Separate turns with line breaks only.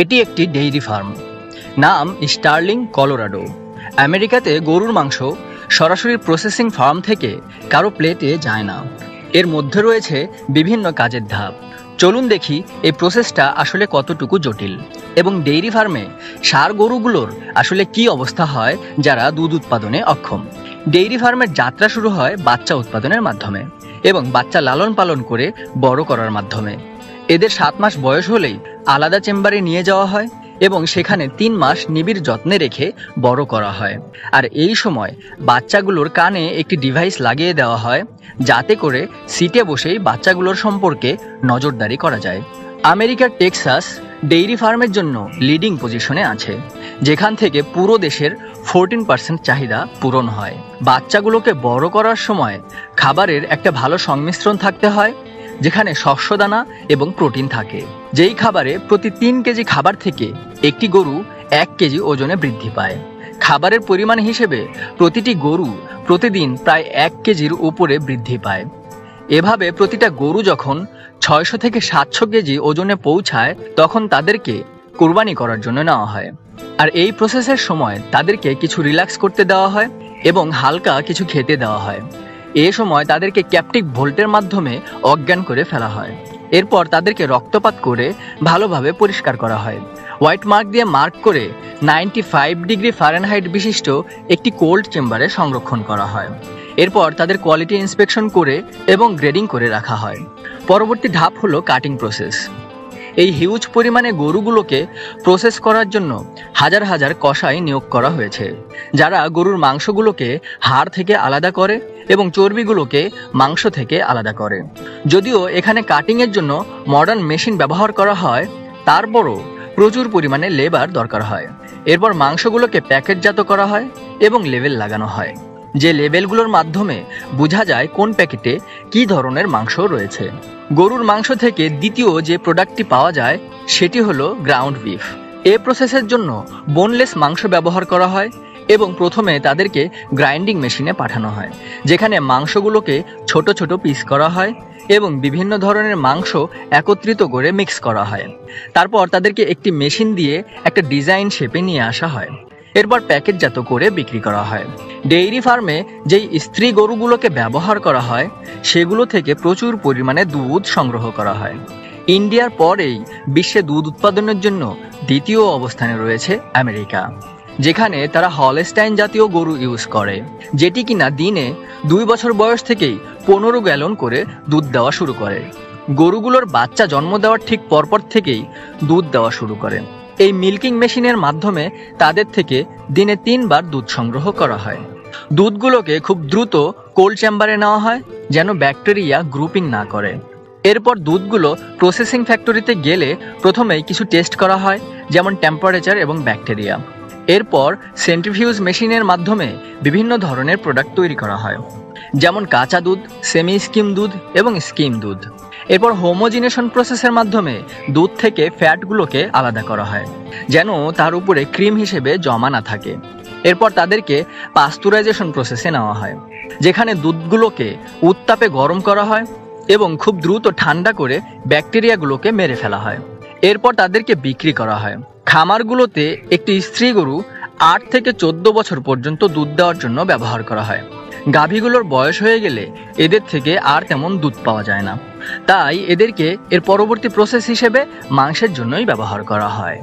এটি একটি dairy farm, নাম স্টার্লিং কলোরাডো। আমেরিকাতে গরুর মাংস সরাসরি প্রসেসিং ফার্ম থেকে কারো প্লেটে যায় না। এর মধ্যে রয়েছে বিভিন্ন কাজের ধাপ। চলুন দেখি এই প্রসেসটা আসলে কতটুকু জটিল এবং ডেইরি ফার্মে ষাঁড় গরুগুলোর আসলে কি অবস্থা হয় যারা দুধ উৎপাদনে অক্ষম। ডেইরি ফার্মের যাত্রা শুরু হয় বাচ্চা উৎপাদনের মাধ্যমে এবং বাচ্চা লালন পালন করে বড় করার মাধ্যমে। এদের 7 মাস বয়স হলেই আলাদা চেম্বারে নিয়ে যাওয়া হয় এবং সেখানে 3 মাস নিবিড় যত্নে রেখে বড় করা হয়। আর এই সময় বাচ্চাগুলোর কানে একটি ডিভাইস লাগিয়ে দেওয়া হয় যাতে করে সিটে বসেই বাচ্চাগুলোর সম্পর্কে নজরদারি করা যায়। আমেরিকার টেক্সাস ডেইরি ফার্মের জন্য লিডিং পজিশনে আছে, যেখান থেকে পুরো দেশের 14% চাহিদা পূরণ হয়। বাচ্চাগুলোকে বড় করার সময় খাবারের একটা ভালো সংমিশ্রণ থাকতে হয়, যেখানে শস্যদানা এবং প্রোটিন থাকে। যেই খাবারে প্রতি 3 কেজি খাবার থেকে একটি গরু 1 কেজি ওজনে বৃদ্ধি পায়। খাবারের পরিমাণ হিসেবে প্রতিটি গরু প্রতিদিন প্রায় 1 কেজির উপরে বৃদ্ধি পায়। এভাবে প্রতিটা গরু যখন 600 থেকে 700 কেজি ওজনে পৌঁছায় তখন তাদেরকে কোরবানি করার জন্য নেওয়া হয়। আর এই প্রসেসের সময় তাদেরকে কিছু রিল্যাক্স করতে দেওয়া হয় এবং হালকা কিছু খেতে দেওয়া হয়। এ সময় তাদেরকে ক্যাপটিভ ভোল্টের মাধ্যমে অজ্ঞান করে ফেলা হয়। এরপর তাদেরকে রক্তপাত করে ভালোভাবে পরিষ্কার করা হয়। হোয়াইট মার্ক দিয়ে মার্ক করে 95 ডিগ্রি ফারেনহাইট বিশিষ্ট একটি কোল্ড চেম্বারে সংরক্ষণ করা হয়। এরপর তাদের কোয়ালিটি ইন্সপেকশন করে এবং গ্রেডিং করে রাখা হয়। পরবর্তী ধাপ হলো কাটিং প্রসেস। এই হিউজ পরিমাণে গরুগুলোকে প্রসেস করার জন্য হাজার হাজার কসাই নিয়োগ করা হয়েছে, যারা গরুর মাংসগুলোকে হাড় থেকে আলাদা করে এবং চর্বিগুলোকে মাংস থেকে আলাদা করে। যদিও এখানে কাটিংয়ের জন্য মডার্ন মেশিন ব্যবহার করা হয়, তারপরও প্রচুর পরিমাণে লেবার দরকার হয়। এরপর মাংসগুলোকে প্যাকেটজাত করা হয় এবং লেবেল লাগানো হয়, যে লেবেলগুলোর মাধ্যমে বোঝা যায় কোন প্যাকেটে কী ধরনের মাংস রয়েছে। গরুর মাংস থেকে দ্বিতীয় যে প্রোডাক্টটি পাওয়া যায় সেটি হলো গ্রাউন্ড বিফ। এই প্রসেসের জন্য বোনলেস মাংস ব্যবহার করা হয় এবং প্রথমে তাদেরকে গ্রাইন্ডিং মেশিনে পাঠানো হয়, যেখানে মাংসগুলোকে ছোট ছোট পিস করা হয় এবং বিভিন্ন ধরনের মাংস একত্রিত করে মিক্স করা হয়। তারপর তাদেরকে একটি মেশিন দিয়ে একটা ডিজাইন শেপে নিয়ে আসা হয়। এরপর প্যাকেটজাত করে বিক্রি করা হয়। ডেইরি ফার্মে যেই স্ত্রী গরুগুলোকে ব্যবহার করা হয় সেগুলো থেকে প্রচুর পরিমাণে দুধ সংগ্রহ করা হয়। ইন্ডিয়ার পরেই বিশ্বে দুধ উৎপাদনের জন্য দ্বিতীয় অবস্থানে রয়েছে আমেরিকা, যেখানে তারা হলস্টাইন জাতীয় গরু ইউজ করে, যেটি কিনা দিনে 2 বছর বয়স থেকেই 15 গ্যালন করে দুধ দেওয়া শুরু করে। গরুগুলোর বাচ্চা জন্ম দেওয়ার ঠিক পরপর থেকেই দুধ দেওয়া শুরু করে। এই মিল্কিং মেশিনের মাধ্যমে তাদের থেকে দিনে 3 বার দুধ সংগ্রহ করা হয়। দুধগুলোকে খুব দ্রুত কোল্ড চেম্বারে নেওয়া হয় যেন ব্যাকটেরিয়া গ্রুপিং না করে। এরপর দুধগুলো প্রসেসিং ফ্যাক্টরিতে গেলে প্রথমেই কিছু টেস্ট করা হয়, যেমন টেম্পারেচার এবং ব্যাকটেরিয়া। এরপর সেন্ট্রিফিউজ মেশিনের মাধ্যমে বিভিন্ন ধরনের প্রোডাক্ট তৈরি করা হয়, যেমন কাঁচা দুধ, সেমি স্কিম দুধ এবং স্কিম দুধ। এরপর হোমোজিনেশন প্রসেসের মাধ্যমে দুধ থেকে ফ্যাটগুলোকে আলাদা করা হয় যেন তার উপরে ক্রিম হিসেবে জমা না থাকে। এরপর তাদেরকে পাস্তুরাইজেশন প্রসেসে নেওয়া হয়, যেখানে দুধগুলোকে উত্তাপে গরম করা হয় এবং খুব দ্রুত ঠান্ডা করে ব্যাকটেরিয়াগুলোকে মেরে ফেলা হয়। এরপর তাদেরকে বিক্রি করা হয়। খামারগুলোতে একটি স্ত্রী গরু 8 থেকে 14 বছর পর্যন্ত দুধ দেওয়ার জন্য ব্যবহার করা হয়। গাভীগুলোর বয়স হয়ে গেলে এদের থেকে আর তেমন দুধ পাওয়া যায় না, তাই এদেরকে এর পরবর্তী প্রসেস হিসেবে মাংসের জন্যই ব্যবহার করা হয়।